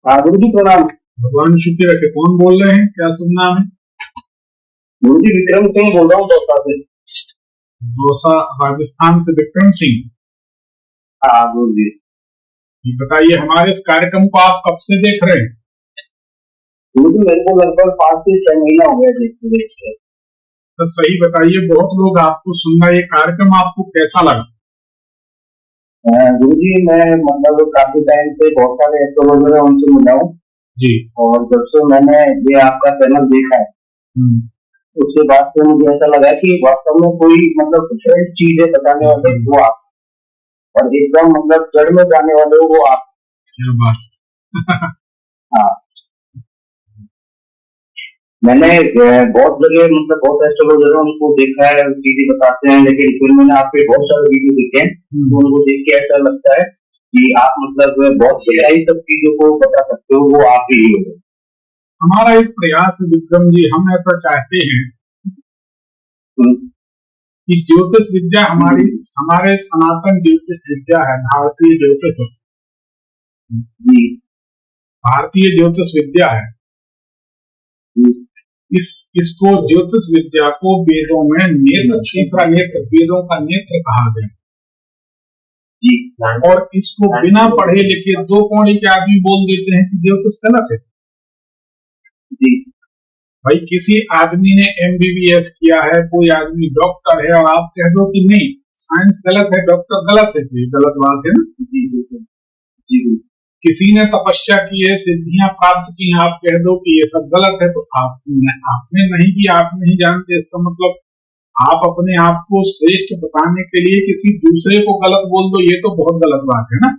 हाँ गुरु जी प्रणाम। भगवान शुक्र रखे। कौन बोल रहे हैं, क्या शुभ नाम है? गुरु जी विक्रम सिंह बोल रहा हूँ दौसा से। दौसा राजस्थान से विक्रम सिंह। हाँ गुरु जी। ये बताइए, हमारे इस कार्यक्रम को आप कब से देख रहे हैं? गुरु जी मेरे को लगभग 5 से 6 महीना हो गया देखते देखते। तो सही बताइए, बहुत लोग आपको सुन रहे, ये कार्यक्रम आपको कैसा लगा? गुरु जी मैं मतलब काफी टाइम से बहुत सारे एस्ट्रोलॉजर है उनसे मिला हूँ जी। और जब से मैंने ये आपका चैनल देखा है उसके बाद से मुझे ऐसा लगा कि वास्तव में कोई मतलब कुछ चीजें बताने वाले वो आप, और एकदम मतलब जड़ में जाने वाले वो आप। क्या बात। हाँ मैंने बहुत जगह मतलब बहुत एस्ट्रोलॉजर उनको देखा है, चीजें बताते हैं, लेकिन फिर मैंने आपके बहुत सारे वीडियो देखे हैं तो उनको देख के ऐसा लगता है कि आप मतलब बहुत गहराई सब चीजों को बता सकते हो, वो आप ही हो। हमारा एक प्रयास है विक्रम जी, हम ऐसा चाहते हैं कि ज्योतिष विद्या हमारे सनातन ज्योतिष विद्या है, भारतीय ज्योतिष भारतीय ज्योतिष विद्या है। इसको ज्योतिष विद्या को वेदों में नेत्र, तीसरा नेत्र, वेदों का नेत्र कहा गया। और इसको बिना पढ़े लिखे दो कौड़ी के आदमी बोल देते हैं कि ज्योतिष गलत है। भाई किसी आदमी ने MBBS किया है, कोई आदमी डॉक्टर है, और आप कह दो कि नहीं साइंस गलत है, डॉक्टर गलत है, तो ये गलत बात है ना। किसी ने तपस्या की है, सिद्धियां प्राप्त की, आप कह दो कि ये सब गलत है, तो आपने नहीं किया, आप नहीं जानते, इसका मतलब आप अपने आप को श्रेष्ठ बताने के लिए किसी दूसरे को गलत बोल दो, ये तो बहुत गलत बात है ना।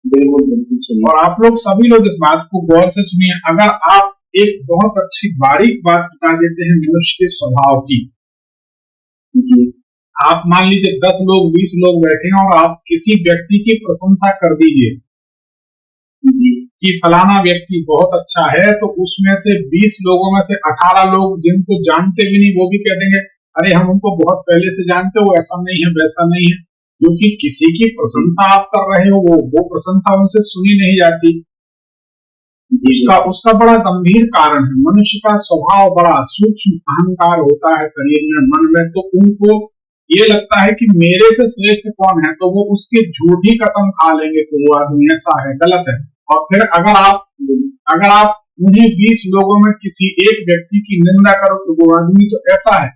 बिल्कुल। और आप लोग सभी लोग इस बात को गौर से सुनिए। अगर आप एक बहुत अच्छी बारीक बात बता देते हैं मनुष्य के स्वभाव की, आप मान लीजिए 10 लोग 20 लोग बैठे हैं और आप किसी व्यक्ति की प्रशंसा कर दीजिए कि फलाना व्यक्ति बहुत अच्छा है, तो उसमें से 20 लोगों में से 18 लोग जिनको जानते भी नहीं वो भी कह देंगे अरे हम उनको बहुत पहले से जानते हो, ऐसा नहीं है वैसा नहीं है। क्योंकि किसी की प्रशंसा आप कर रहे हो, वो प्रशंसा उनसे सुनी नहीं जाती। उसका बड़ा गंभीर कारण है। मनुष्य का स्वभाव बड़ा सूक्ष्म अहंकार होता है शरीर में, मन में, तो उनको ये लगता है कि मेरे से श्रेष्ठ कौन है, तो वो उसकी झूठी कसम खा लेंगे कि वो आदमी ऐसा है, गलत है। और फिर अगर आप उन्हीं 20 लोगों में किसी एक व्यक्ति की निंदा करो तो वो आदमी तो ऐसा है,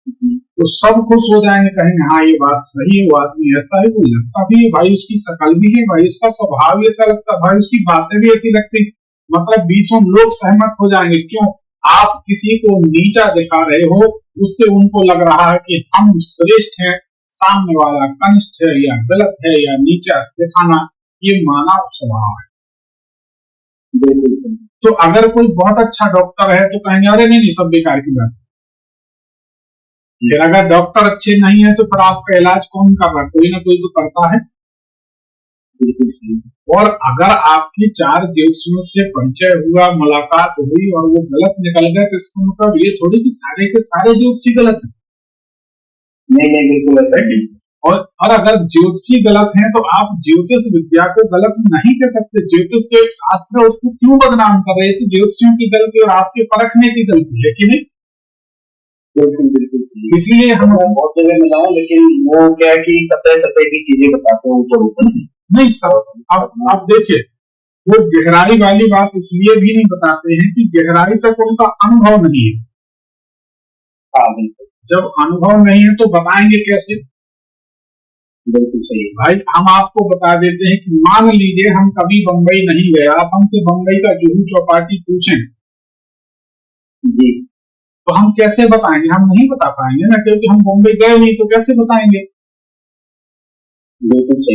तो सब खुश हो जाएंगे, कहेंगे हाँ ये बात सही है, वो आदमी ऐसा है, कोई लगता भी है भाई, उसकी शकल भी है भाई, उसका स्वभाव भी ऐसा लगता भाई, उसकी बातें भी ऐसी लगती, मतलब 20 लोग सहमत हो जाएंगे। क्यों? आप किसी को नीचा दिखा रहे हो, उससे उनको लग रहा है कि हम श्रेष्ठ हैं, सामने वाला कनिष्ठ है या गलत है या नीचा दिखाना, ये मानव स्वभाव है। तो अगर कोई बहुत अच्छा डॉक्टर है तो कहेंगे अरे नहीं सब बेकार की बात। फिर अगर डॉक्टर अच्छे नहीं है तो फिर आपका इलाज कौन कर रहा है? कोई ना कोई तो करता है। और अगर आपकी 4 ज्योतिषियों से परिचय हुआ, मुलाकात हुई और वो गलत निकल गए, तो इसका मतलब ये थोड़ी कि सारे के सारे ज्योतिषी गलत है। नहीं बिल्कुल ऐसा नहीं। और अगर ज्योतिषी गलत हैं तो आप ज्योतिष विद्या को गलत नहीं कह सकते। ज्योतिष तो एक शास्त्र है, उसको क्यों बदनाम कर रहे हैं? तो ज्योतिषियों की गलती और आपके परखने की गलती है कि नहीं? बिल्कुल। इसलिए हम बहुत जगह मिला हूं, लेकिन वो क्या है कि सतह की चीजें बताते हैं ऊपर नहीं सब। अब देखिए, वो गहराई वाली बात इसलिए भी नहीं बताते हैं कि गहराई तक उनका अनुभव नहीं है। जब अनुभव नहीं है तो बताएंगे कैसे? बिल्कुल सही भाई, हम आपको बता देते हैं कि मान लीजिए हम कभी बंबई नहीं गए, आप हमसे बंबई का जुहू चौपाटी पूछें जी, तो हम कैसे बताएंगे? हम नहीं बता पाएंगे ना, क्योंकि हम बंबई गए नहीं, तो कैसे बताएंगे?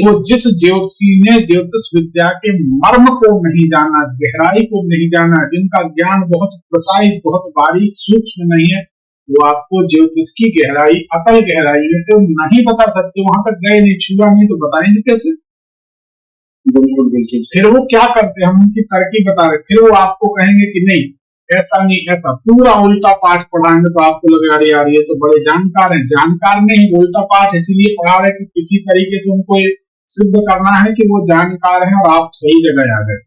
तो जिस ज्योतिषी ने ज्योतिष विद्या के मर्म को नहीं जाना, गहराई को नहीं जाना, जिनका ज्ञान बहुत प्रिसाइज, बहुत बारीक, सूक्ष्म नहीं है, वो आपको ज्योतिष की गहराई, अतल गहराई में तो नहीं बता सकते। वहां तक गए नहीं, छुआ नहीं, तो बताएंगे कैसे? बिल्कुल। फिर वो क्या करते हैं, हम उनकी तरकीब बता रहे, फिर वो आपको कहेंगे कि नहीं ऐसा नहीं, ऐसा पूरा उल्टा पाठ पढ़ाएंगे तो आपको लगेगा अरे यार ये तो बड़े जानकार हैं। जानकार नहीं, उल्टा पाठ इसीलिए पढ़ा रहे कि किसी तरीके से उनको सिद्ध करना है कि वो जानकार हैं और आप सही जगह आ गए।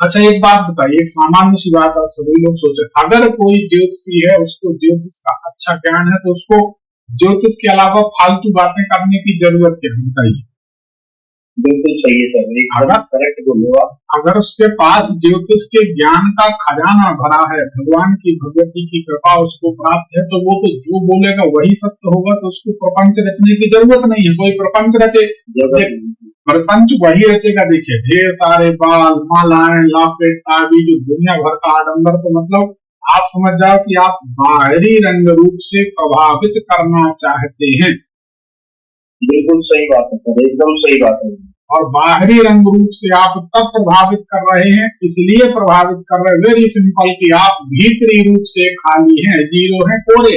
अच्छा एक बात बताइए, एक सामान्य सी बात आप सभी लोग सोचे, अगर कोई ज्योतिषी है उसको ज्योतिष का अच्छा ज्ञान है तो उसको ज्योतिष के अलावा फालतू बातें करने की जरूरत क्या है, बताइए। बिल्कुल सही है सर, एकदम करेक्ट बोले आप। अगर उसके पास ज्योतिष के ज्ञान का खजाना भरा है, भगवान की भगवती की कृपा उसको प्राप्त है, तो वो तो जो बोलेगा वही सत्य होगा, तो उसको प्रपंच रचने की जरूरत नहीं है। कोई प्रपंच रचे, प्रपंच वही रचेगा। देखिए ढेर सारे बाल, मालाएं, लॉकेट, ताबीज, दुनिया भर का आडंबर, तो मतलब आप समझ जाओ कि आप बाहरी रंग रूप से प्रभावित करना चाहते हैं। बिल्कुल सही बात है सर, एकदम सही बात है। और बाहरी रंग रूप से आप तब प्रभावित कर रहे हैं, इसलिए प्रभावित कर रहे हैं, वेरी सिंपल, कि आप भीतरी रूप से खाली हैं, जीरो हैं, कोरे।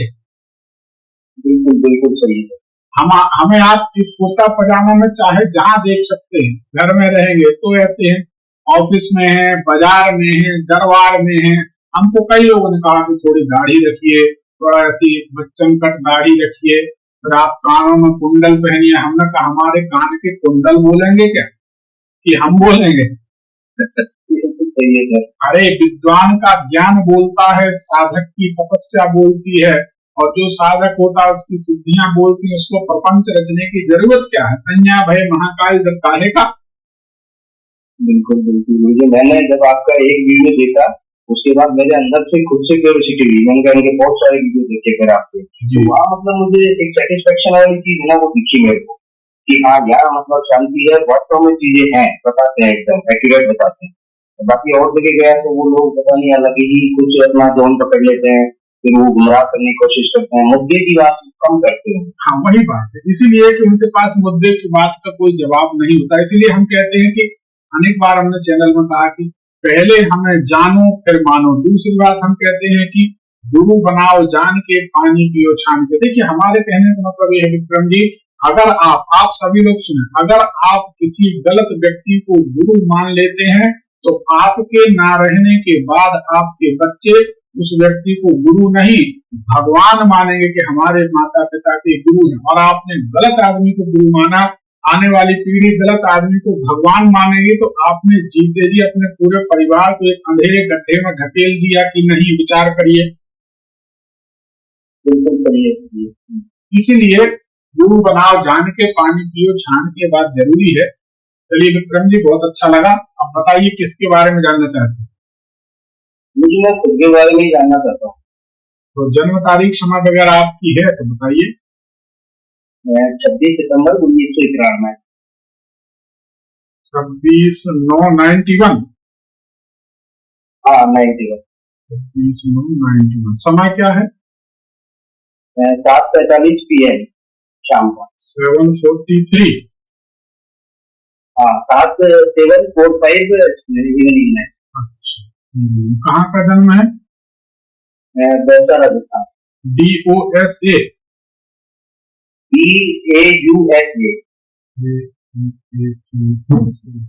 बिल्कुल बिल्कुल सही है। हमें आप इस कुर्ता पजामा में चाहे जहां देख सकते हैं, घर में रहेंगे तो ऐसे हैं, ऑफिस में है, बाजार में है, दरबार में है। हमको कई लोगों ने कहा कि थोड़ी दाढ़ी रखिए, थोड़ा ऐसी बच्चन कट दाढ़ी रखिए, फिर आप कानों में कुंडल पहनिए। हमने कहा हमारे कान के कुंडल बोलेंगे क्या कि हम बोलेंगे? अरे विद्वान का ज्ञान बोलता है, साधक की तपस्या बोलती है, और जो साधक होता है उसकी सिद्धियां बोलती हैं। उसको प्रपंच रचने की जरूरत क्या है? संज्ञा भय महाकाल दत्ताले का। बिल्कुल बिल्कुल, मैंने जब आपका एक वीडियो देखा उसके बाद मेरे अंदर से खुद से क्यूरियोसिटी हुई। मैंने कहा इनके बहुत सारे वीडियो देखे फिर आपके, तो वहाँ मतलब मुझे एक सेटिस्फेक्शन वाली चीज है ना, वो दिखी मेरे को कि हाँ यार मतलब शांति है, वास्तव में चीजें हैं, बताते हैं, एकदम एक्यूरेट बताते हैं। बाकी और जगह गया तो वो लोग पता नहीं अलग ही कुछ अपना जोन पकड़ लेते हैं, फिर वो गुमराह करने की कोशिश करते हैं, मुद्दे की बात कम करते हैं। हाँ वही बात है, इसीलिए कि उनके पास मुद्दे की बात का कोई जवाब नहीं होता। इसीलिए हम कहते हैं कि अनेक बार हमने चैनल में कहा कि पहले हमें जानो फिर मानो। दूसरी बात हम कहते हैं कि गुरु बनाओ जान के, पानी पियो छान के। देखिए हमारे कहने का मतलब ये है विक्रम जी, अगर आप सभी लोग सुने, अगर आप किसी गलत व्यक्ति को गुरु मान लेते हैं तो आपके ना रहने के बाद आपके बच्चे उस व्यक्ति को गुरु नहीं भगवान मानेंगे कि हमारे माता पिता के गुरु हैं। और आपने गलत आदमी को गुरु माना, आने वाली पीढ़ी गलत आदमी को भगवान मानेगी, तो आपने जीते जी अपने पूरे परिवार को एक अंधेरे गड्ढे में ढकेल दिया कि नहीं। विचार करिए। बिल्कुल सही है। इसीलिए गुरु बनाओ जान के, पानी पियो छान के बात जरूरी है। चलिए विक्रम जी बहुत अच्छा लगा। अब बताइए किसके बारे में जानना चाहते हैं? मुझे मैं खुद के बारे में ही जानना चाहता हूँ। तो जन्म तारीख समय वगैरह आपकी है तो बताइए। 26 सितंबर 1991। 26/9/91। हाँ 91। 26/9/91। समय क्या है? 7:45 PM शाम का। 7:43। हाँ 7:45 इवनिंग में। अच्छा, कहाँ का जन्म है? दौसा राजस्थान। DOSA। DAUSA।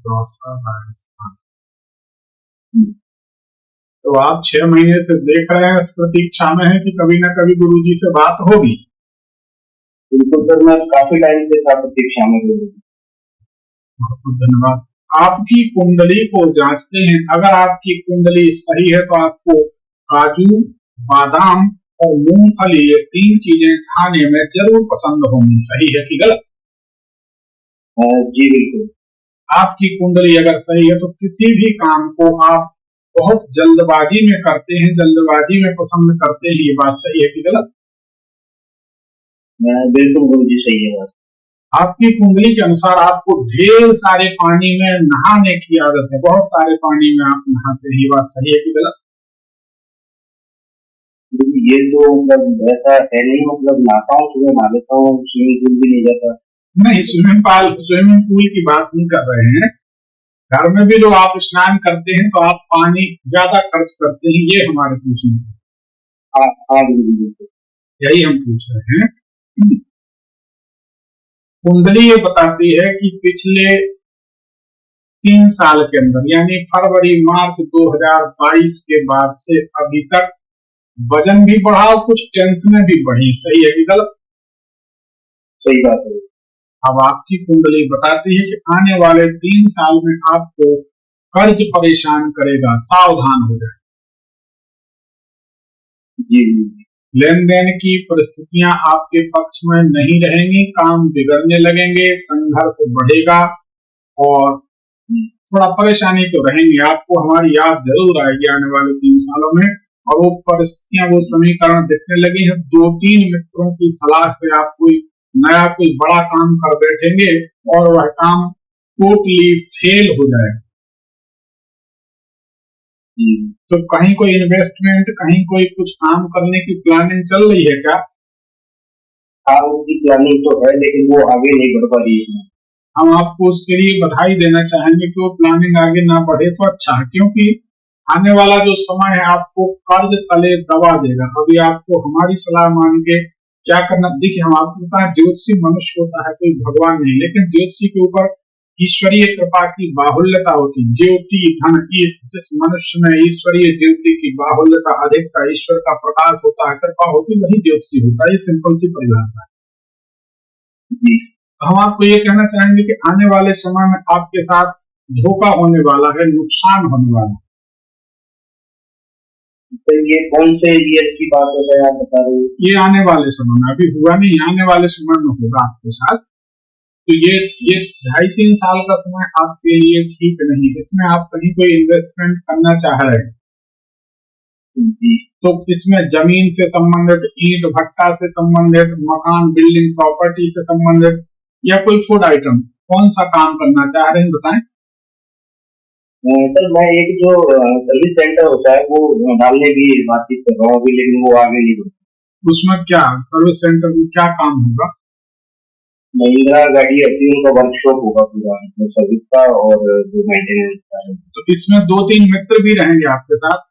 दौसा राजस्थान। तो आप 6 महीने से देख रहे हैं, इस प्रतीक्षा में है कि कभी न कभी गुरुजी से बात होगी। बिल्कुल सर, मैं काफी टाइम से था प्रतीक्षा में। बहुत बहुत धन्यवाद। आपकी कुंडली को जांचते हैं, अगर आपकी कुंडली सही है तो आपको काजू, बादाम और मूंगफली, ये 3 चीजें खाने में जरूर पसंद होंगी। सही है कि गलत? जी बिल्कुल। आपकी कुंडली अगर सही है तो किसी भी काम को आप बहुत जल्दबाजी में करते हैं, जल्दबाजी में पसंद करते हैं। ये बात सही है कि गलत? बिल्कुल गुरुजी सही है बात। आपकी कुंडली के अनुसार आपको ढेर सारे पानी में नहाने की आदत है, बहुत सारे पानी में आप नहाते हैं। ये बात सही है कि गलत? ये तो मतलब ऐसा है नहीं, मतलब नहाता हूँ, सुबह नहा लेता हूँ, स्विमिंग पूल भी नहीं जाता। नहीं, स्विमिंग पूल की बात नहीं कर रहे हैं। घर में भी जो आप स्नान करते हैं तो आप पानी ज्यादा खर्च करते हैं, ये हमारे पूछने। हाँ बिल्कुल, यही हम पूछ रहे हैं। कुंडली ये बताती है कि पिछले 3 साल के अंदर, यानी फरवरी मार्च 2022 के बाद से अभी तक वजन भी बढ़ा और कुछ टेंशनें भी बढ़ी। सही है कि गलत? सही बात है। अब आपकी कुंडली बताती है कि आने वाले 3 साल में आपको कर्ज परेशान करेगा, सावधान हो जाए। जी लेन देन की परिस्थितियां आपके पक्ष में नहीं रहेंगी, काम बिगड़ने लगेंगे, संघर्ष बढ़ेगा और थोड़ा परेशानी तो रहेंगी। आपको हमारी याद जरूर आएगी आने वाले 3 सालों में, और वो परिस्थितियां, वो समीकरण दिखने लगी है। 2-3 मित्रों की सलाह से आप कोई बड़ा काम कर बैठेंगे और वह काम टोटली फेल हो जाएगा। तो कहीं कोई इन्वेस्टमेंट, कहीं कोई कुछ काम करने की प्लानिंग चल रही है क्या? हाँ, उसकी प्लानिंग तो है लेकिन वो आगे नहीं बढ़ पा रही है। हम आपको उसके लिए बधाई देना चाहेंगे कि वो प्लानिंग आगे ना बढ़े तो अच्छा है, क्योंकि आने वाला जो समय है आपको कर्ज तले दबा देगा। अभी आपको हमारी सलाह मान के क्या करना, देखिए हम आपको बताएं, ज्योतिषी मनुष्य होता है, कोई भगवान नहीं, लेकिन ज्योतिषी के ऊपर ईश्वरीय कृपा की बाहुल्यता होती है। ज्योति धन, जिस मनुष्य में ईश्वरीय ज्योति की बाहुल्यता अधिकता, ईश्वर का प्रकाश होता है, कृपा होती, वही ज्योतिषी होता है। ये सिंपल सी परिभाषा है। हम आपको ये कहना चाहेंगे कि आने वाले समय में आपके साथ धोखा होने वाला है, नुकसान होने वाला है। तो ये कौन से ईयर की बात है आप बता रहे हो? ये आने वाले समय में, अभी हुआ नहीं, आने वाले समय में होगा आपके साथ। तो ये 2.5-3 साल का समय आपके लिए ठीक नहीं। इसमें आप कहीं कोई इन्वेस्टमेंट करना चाह रहे हैं तो इसमें जमीन से संबंधित, ईंट भट्टा से संबंधित, मकान बिल्डिंग प्रॉपर्टी से संबंधित, या कोई फूड आइटम, कौन सा काम करना चाह रहे हैं बताएं। सर मैं एक जो सर्विस सेंटर होता है वो डालने की बातचीत कर रहा हूँ अभी, लेकिन वो आगे नहीं बढ़ा। उसमें क्या सर्विस सेंटर में क्या काम होगा? महिंद्रा गाड़ी अपनी उनका वर्कशॉप होगा पूरा, सर्विस का और जो मेंटेनेंस का है। तो इसमें 2-3 मित्र भी रहेंगे आपके साथ?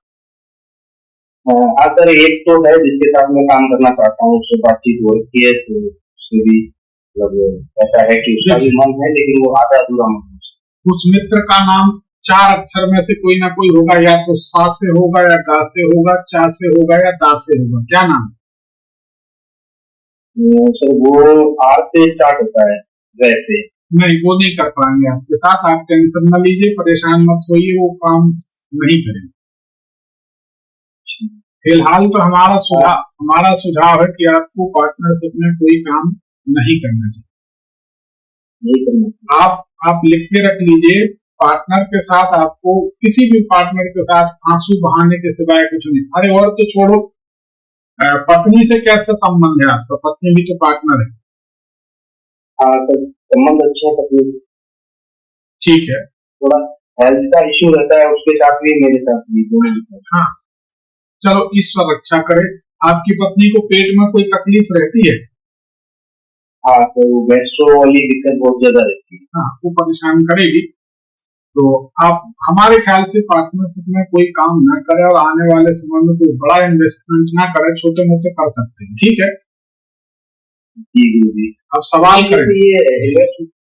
हाँ सर, एक तो है जिसके साथ मैं काम करना चाहता हूँ, उससे बातचीत हो रही है, तो उससे भी मतलब ऐसा है कि उसका भी मन है लेकिन वो आधा अधूरा मन है। उस मित्र का नाम 4 अक्षर में से कोई ना कोई होगा, या तो सा से होगा, या गा से होगा, चा से होगा, या दा से होगा। क्या नाम? सर वो आर से स्टार्ट होता है। वैसे नहीं, वो नहीं कर पाएंगे आपके साथ। आप टेंशन न लीजिए, परेशान मत होइए, वो काम नहीं करेंगे। फिलहाल तो हमारा सुझाव है कि आपको पार्टनरशिप में कोई काम नहीं करना चाहिए। आप लिख के रख लीजिए, पार्टनर के साथ आपको, किसी भी पार्टनर के साथ आंसू बहाने के सिवाय कुछ नहीं। अरे और तो छोड़ो, पत्नी से कैसा संबंध है आपका? पत्नी भी तो पार्टनर है। हाँ सर, संबंध अच्छा है पत्नी। ठीक है। थोड़ा हेल्थ का इश्यू रहता है उसके साथ भी, मेरे साथ भी, दोनों के साथ। हाँ चलो, ईश्वर रक्षा करे। आपकी पत्नी को पेट में कोई तकलीफ रहती है? हाँ तो गैस्ट्रो वाली दिक्कत बहुत ज्यादा रहती है। हाँ, वो परेशान करेगी। तो आप हमारे ख्याल से पार्टनरशिप में कोई काम न करें और आने वाले समय में कोई बड़ा इन्वेस्टमेंट ना करें, छोटे मोटे कर सकते हैं। ठीक है जी। अब सवाल करें। ये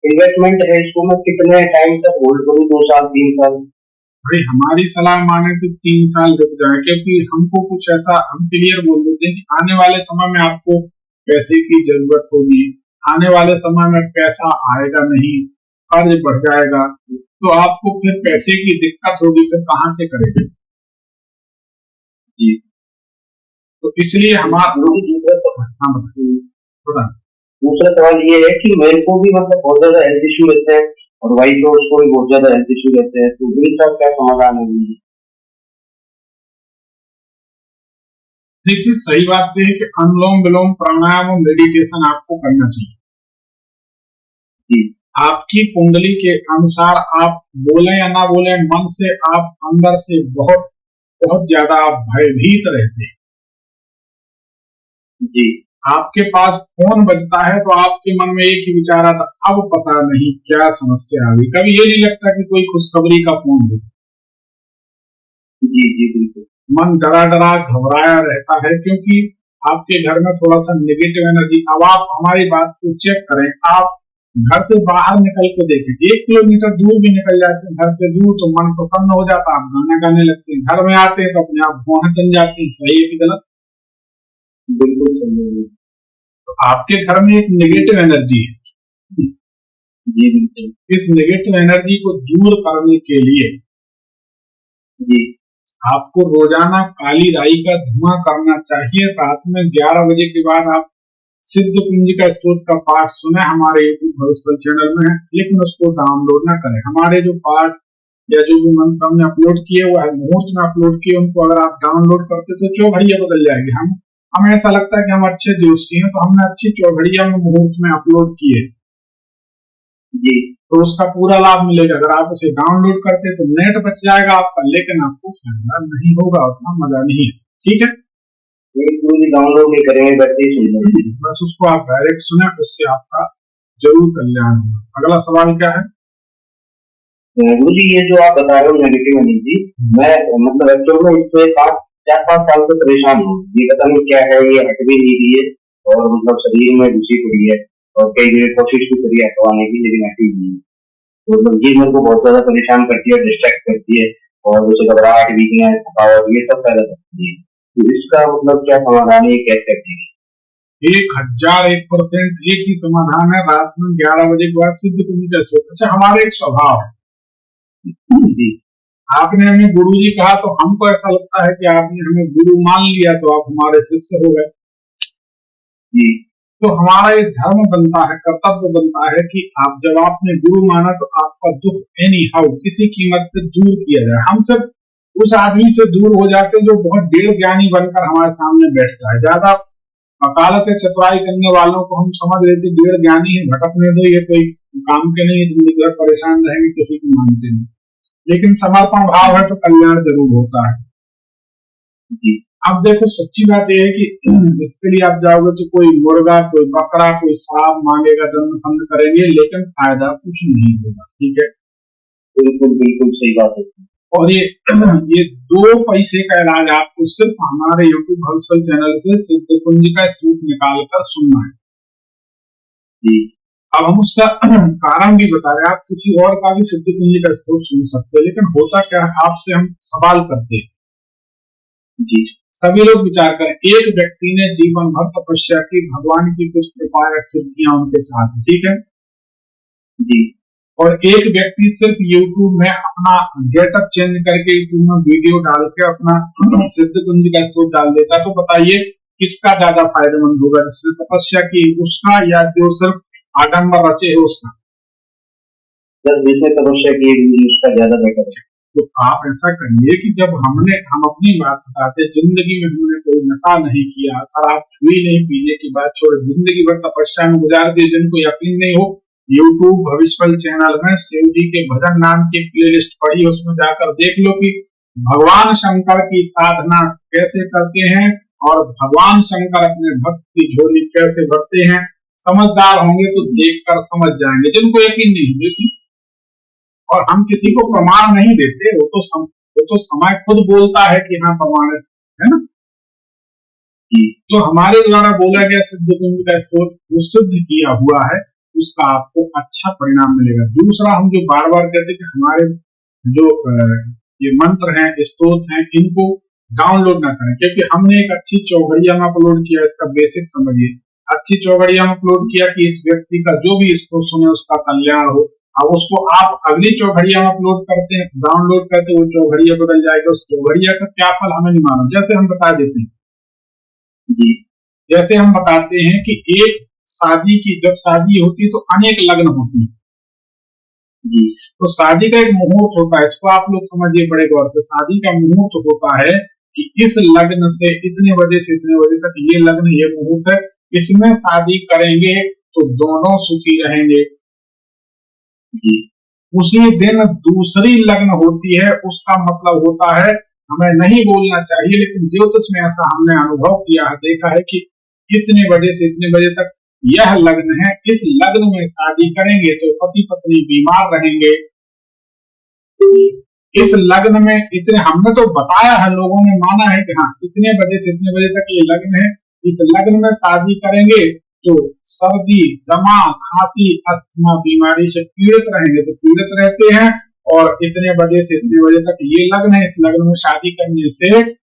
इन्वेस्टमेंट है, इसको मैं कितने टाइम तक होल्ड करूँ? 2 साल 3 साल? भाई हमारी सलाह माने तो 3 साल रुक जाए, क्योंकि हमको कुछ ऐसा, हम क्लियर बोल देते हैं कि आने वाले समय में आपको पैसे की जरूरत होगी, आने वाले समय में पैसा आएगा नहीं, कर्ज बढ़ जाएगा, तो आपको फिर पैसे की दिक्कत होगी, फिर कहां से करेंगे जी। तो इसलिए हाँ बता। दूसरा सवाल ये है कि मेरे को भी मतलब बहुत ज्यादा हेल्थ इश्यू रहते हैं और वाइफ और उसको भी बहुत ज्यादा हेल्थ इश्यू रहते हैं, तो इनका क्या समाधान होगी? देखिए सही बात तो है कि अनुलोम विलोम प्राणायाम और मेडिटेशन आपको करना चाहिए। जी। आपकी कुंडली के अनुसार आप बोले या ना बोले, मन से आप अंदर से बहुत बहुत ज्यादा आप भयभीत रहते हैं। जी। आपके पास फोन बजता है तो आपके मन में एक ही विचार आता, अब पता नहीं क्या समस्या आ गई। कभी ये नहीं लगता कि कोई खुशखबरी का फोन हो? जी बिल्कुल। मन डरा डरा घबराया रहता है, क्योंकि आपके घर में थोड़ा सा नेगेटिव एनर्जी। अब आप हमारी बात को चेक करें, आप घर से बाहर निकल के देखें, 1 किलोमीटर दूर भी निकल जाते हैं घर से दूर तो मन प्रसन्न हो जाता, आप गाना गाने लगते हैं। घर में आते हैं तो अपने आप भौहें बन जाती हैं। सही है कि गलत? बिल्कुल सही है। तो आपके घर में एक नेगेटिव एनर्जी है, जी बिल्कुल। इस नेगेटिव एनर्जी को दूर करने के लिए जी आपको रोजाना काली राई का धुआं करना चाहिए। रात में 11 बजे के बाद आप सिद्ध कुंजिका स्तोत्र का पाठ सुने, हमारे यूट्यूब भविष्य चैनल में है, लेकिन उसको डाउनलोड ना करें। हमारे जो पाठ या जो भी मंत्र हमने अपलोड किए वो मुहूर्त में अपलोड किए, उनको अगर आप डाउनलोड करते तो चौघड़िया बदल जाएगी। हमें ऐसा लगता है कि हम अच्छे ज्योतिषी हैं, तो हमने अच्छी चौघड़िया में मुहूर्त में अपलोड किए, जी तो उसका पूरा लाभ मिलेगा। अगर आप उसे डाउनलोड करते तो नेट बच जाएगा आपका, लेकिन आपको फायदा नहीं होगा, उतना मजा नहीं है। ठीक है, पूरी डाउनलोड नहीं करेंगे, बैठे ही सुन लेंगे। बस उसको आप डायरेक्ट सुने, उससे आपका जरूर कल्याण होगा। अगला सवाल क्या है? गुरु जी, ये जो आप बता रहे हो नेगेटिव एनर्जी, मैं मतलब एक्चुअल में इससे 4-5 साल से परेशान हूँ। ये पता नहीं क्या है, ये हट भी नहीं रही है और मतलब शरीर में घुसी पड़ी है और कई जगह कोशिश भी करी हटवाने की, लेकिन हटी नहीं है। तो मतलब ये मेरे को बहुत ज्यादा परेशान करती है, डिस्ट्रैक्ट करती है और जैसे घबराहट, वीकनेस, थकावट, ये सब पैदा करती है। तो इसका मतलब क्या समाधान है, ये कैसे करती है? 1001% एक ही समाधान है, रात में 11 बजे के बाद सिद्ध कुंजिका स्तोत्र। अच्छा, हमारे एक स्वभाव है, जी आपने हमें गुरु जी कहा तो हमको ऐसा लगता है कि आपने हमें गुरु मान लिया तो आप हमारे शिष्य हो गए। जी तो हमारा एक धर्म बनता है, कर्तव्य बनता है कि आप जब आपने गुरु माना तो आपका दुख एनी हाउ किसी कीमत पे दूर किया जाए। हम सब उस आदमी से दूर हो जाते हैं जो बहुत डेढ़ ज्ञानी बनकर हमारे सामने बैठता है। ज्यादा वकालत या चतुराई करने वालों को हम समझ लेते डेढ़ ज्ञानी है, भटकने दो, ये कोई काम के नहीं, जिंदगी भर परेशान रहेंगे, किसी को मानते नहीं। लेकिन समर्पण भाव है तो कल्याण जरूर होता है। जी अब देखो, सच्ची बात यह है कि इसके लिए आप जाओगे तो कोई मुर्गा, कोई बकरा, कोई सांप मांगेगा, दंड फंड करेंगे, लेकिन फायदा कुछ नहीं होगा। ठीक है, बिल्कुल बिल्कुल सही बात है। और ये 2 पैसे का इलाज आपको सिर्फ हमारे यूट्यूब भविष्य चैनल से सिद्ध कुंजिका स्तोत्र निकाल कर सुनना है। जी अब हम उसका कारण भी बता रहे हैं, आप किसी और का भी सिद्ध कुंजिका स्तोत्र सुन सकते हैं, लेकिन होता क्या है, आपसे हम सवाल करते हैं। जी सभी लोग विचार करें, एक व्यक्ति ने जीवन भर तपस्या की, भगवान की कुछ कृपा या सिद्धियां उनके साथ, ठीक है, जी और एक व्यक्ति सिर्फ यूट्यूब में अपना गेटअप चेंज करके यूट्यूब में वीडियो डाल के अपना सिद्ध कुंजिका स्तोत्र डाल देता, तो बताइए किसका ज्यादा फायदेमंद होगा, जिसने तपस्या की उसका या जो सिर्फ आडंबर रचे है उसका? जिसने तपस्या की उसका ज्यादा बेटर है। तो आप ऐसा करिए कि जब हम अपनी बात बताते, जिंदगी में हमने कोई नशा नहीं किया, शराब छुई नहीं, पीने की बात छोड़, जिंदगी भर तपस्या में गुजार दी, जिनको यकीन नहीं हो, यूट्यूब भविष्य चैनल में शिव जी के भजन नाम की प्लेलिस्ट पड़ी, उसमें जाकर देख लो कि भगवान शंकर की साधना कैसे करते हैं और भगवान शंकर अपने भक्त की झोली कैसे भरते हैं। समझदार होंगे तो देखकर समझ जाएंगे, जिनको यकीन नहीं लेकिन, और हम किसी को प्रमाण नहीं देते, वो तो समय खुद बोलता है कि हाँ प्रमाणित है ना। तो हमारे द्वारा बोला गया सिद्ध कुंजिका स्तोत्र वो सिद्ध किया हुआ है, उसका आपको अच्छा परिणाम मिलेगा। दूसरा, हम जो बार बार कहते कि हमारे जो ये मंत्र हैं, स्तोत्र हैं, इनको डाउनलोड ना करें, क्योंकि हमने एक अच्छी चौघड़िया में अपलोड किया, इसका बेसिक समझिए। अच्छी चौघड़िया में अपलोड किया कि इस व्यक्ति का जो भी इसको सुने उसका कल्याण हो। अब उसको आप अगली चौघड़िया में अपलोड करते हैं, डाउनलोड करते, वो चौघड़िया बदल जाएगा, उस चौघड़िया का क्या फल हमें नहीं मालूम। जैसे हम बता देते हैं, जैसे हम बताते हैं कि एक शादी की जब शादी होती है तो अनेक लग्न होती है, तो शादी का एक मुहूर्त होता है, इसको आप लोग समझिए बड़े गौर से। शादी का मुहूर्त होता है कि इस लग्न से इतने बजे से इतने बजे तक ये लग्न, ये मुहूर्त है, इसमें शादी करेंगे तो दोनों सुखी रहेंगे। उसी दिन दूसरी लग्न होती है, उसका मतलब होता है, हमें नहीं बोलना चाहिए लेकिन ज्योतिष में ऐसा हमने अनुभव किया है, देखा है कि इतने बजे से इतने बजे तक यह लग्न है, इस लग्न में शादी करेंगे तो पति पत्नी बीमार रहेंगे। इस लग्न में इतने, हमने तो बताया है, लोगों ने माना है कि हाँ इतने बजे से इतने बजे तक ये लग्न है, इस लग्न में शादी करेंगे तो सर्दी, दमा, खांसी, अस्थमा बीमारी से पीड़ित रहेंगे, तो पीड़ित रहते हैं। और इतने बजे से इतने बजे तक ये लग्न है, इस लग्न में शादी करने से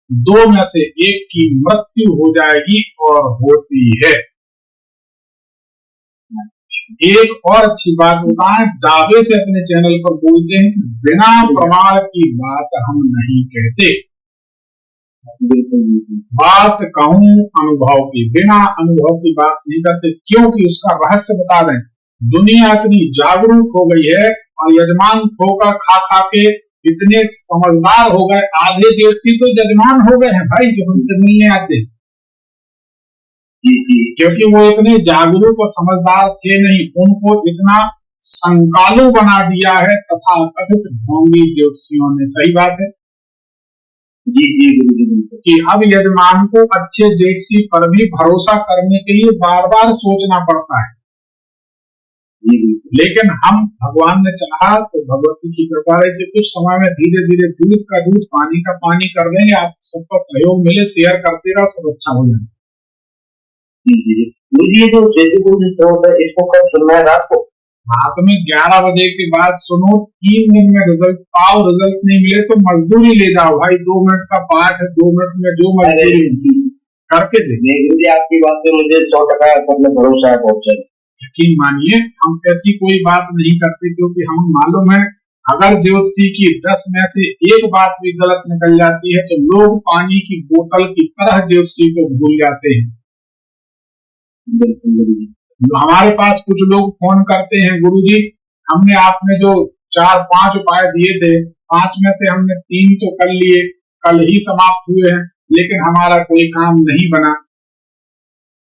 2 में से 1 की मृत्यु हो जाएगी और होती है। एक और अच्छी बात बताएं, दावे से अपने चैनल पर बोलते हैं कि बिना प्रमाण की बात हम नहीं कहते। बात कहूं अनुभव की, बिना अनुभव की बात नहीं करते, क्योंकि उसका रहस्य बता दें। दुनिया इतनी जागरूक हो गई है और यजमान ठोकर खा खा के इतने समझदार हो गए, आधे ज्योतिषी तो यजमान हो गए हैं भाई, जो हमसे मिलने आते हैं, क्योंकि वो इतने जागरूक और समझदार थे नहीं, उनको इतना संकालु बना दिया है तथा कथित ढोंगी ज्योतिषियों ने। सही बात है जी जी गुरुजी, कि अब यजमान को अच्छे ज्योतिषी पर भी भरोसा करने के लिए बार बार सोचना पड़ता है। लेकिन हम, भगवान ने चाहा तो भगवती की कृपा रही कि कुछ समय में धीरे धीरे दूध का दूध पानी का पानी कर देंगे। आप सबका सहयोग मिले, शेयर करते रहो, सब अच्छा हो जाए। मुझे ये जो स्रोत है इसको कब सुनना है रात को? रात में 11 बजे के बाद सुनो। 3 दिन में रिजल्ट पाओ, रिजल्ट नहीं मिले तो मजदूरी ले जाओ भाई। 2 मिनट का पाठ है, 2 मिनट में जो मजदूरी करके दे। गुरुजी आपकी बात पे मुझे 100% मतलब भरोसा है, बहुत ज्यादा यकीन मानिए। हम ऐसी कोई बात नहीं करते, क्योंकि हम मालूम है अगर ज्योतिषी की 10 में से एक बात भी गलत निकल जाती है तो लोग पानी की बोतल की तरह ज्योतिषी को भूल जाते हैं। हमारे पास कुछ लोग फोन करते हैं, गुरुजी हमने आपने जो 4-5 उपाय दिए थे, 5 में से हमने 3 तो कर लिए, कल ही समाप्त हुए हैं, लेकिन हमारा कोई काम नहीं बना।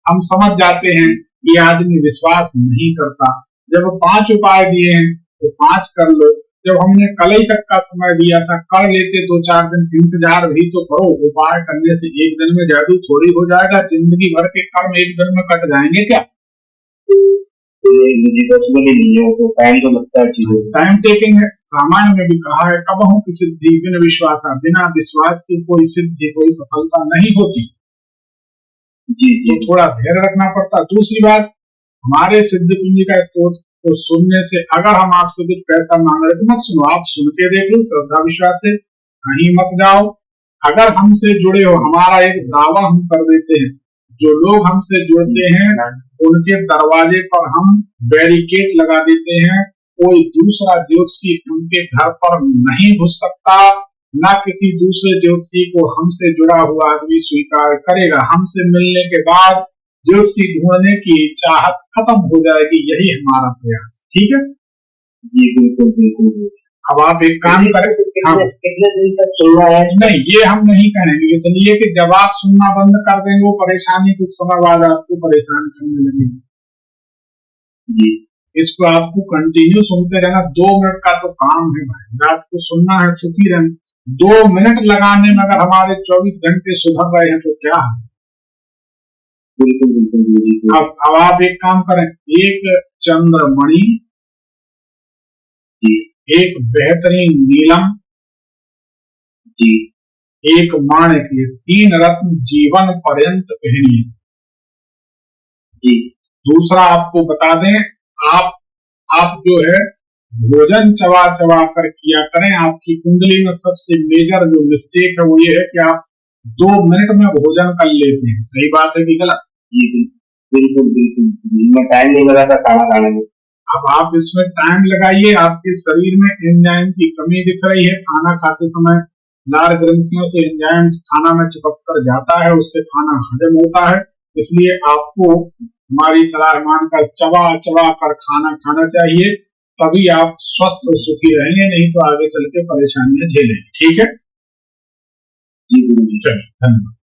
हम समझ जाते हैं ये आदमी विश्वास नहीं करता। जब 5 उपाय दिए हैं तो 5 कर लो। जब हमने कल ही तक का समय दिया था, कर लेते 2-4 दिन, इंतजार भी तो करो। उपाय करने से एक दिन में जादू थोड़ी हो जाएगा। जिंदगी भर के कर्म एक दिन में कट जाएंगे क्या? मुझे पॉसिबल ही नहीं है, तो टाइम तो लगता है, चीजों टाइम टेकिंग है। रामायण में भी कहा है, कबहु की सिद्धि बिन विश्वास, बिना विश्वास की कोई सिद्धि, कोई सफलता नहीं होती। जी तो थोड़ा धैर्य रखना पड़ता। दूसरी बात, हमारे सिद्ध कुंज का स्तोत्र तो सुनने से, अगर हम आपसे कुछ पैसा मांग रहे तो मत सुनो, आप सुन के देख लो श्रद्धा विश्वास से, कहीं मत जाओ। अगर हमसे जुड़े हो, हमारा एक दावा हम कर देते हैं, जो लोग हमसे जुड़ते हैं उनके दरवाजे पर हम बैरिकेड लगा देते हैं। कोई दूसरा ज्योतिषी उनके घर पर नहीं घुस सकता, न किसी दूसरे ज्योतिषी को हमसे जुड़ा हुआ आदमी स्वीकार करेगा। हमसे मिलने के बाद ज्योतिषी ढूंढने की चाहत खत्म हो जाएगी, यही हमारा प्रयास। ठीक है जी, बिल्कुल बिल्कुल। अब आप एक काम करें, कितने दिन तक सुनना है? नहीं, ये हम नहीं कहेंगे, इसलिए कि जब आप सुनना बंद कर देंगे वो परेशानी कुछ समय बाद आपको परेशान करने लगेगी। जी, इसको आपको कंटिन्यू सुनते रहना। 2 मिनट का तो काम है भाई, रात को सुनना है, सुखी रहना। 2 मिनट लगाने में अगर हमारे 24 घंटे सुधर रहे हैं तो क्या है? बिल्कुल बिल्कुल। अब आप एक काम करें, एक चंद्रमणि, एक बेहतरीन नीलम, जी, एक माणिक, ये 3 रत्न जीवन पर्यंत पहनिए। जी। दूसरा आपको बता दें, आप जो है भोजन चबा चबा कर किया करें। आपकी कुंडली में सबसे मेजर जो मिस्टेक है वो ये है कि आप 2 मिनट में भोजन कर लेते हैं। सही बात है कि गलत? जी बिल्कुल बिल्कुल। मैं टाइम नहीं लगा था खाना खाने में। अब आप इसमें टाइम लगाइए। आपके शरीर में एंजाइम की कमी दिख रही है। खाना खाते समय लार ग्रंथियों से एंजाइम खाना में चिपक कर जाता है, उससे खाना हजम होता है। इसलिए आपको हमारी सलाह मानकर चबा चबा कर खाना खाना चाहिए, तभी आप स्वस्थ और सुखी रहेंगे, नहीं तो आगे चल के परेशानियां झेलेंगे। ठीक है जी गुरु जी, चलिए धन्यवाद।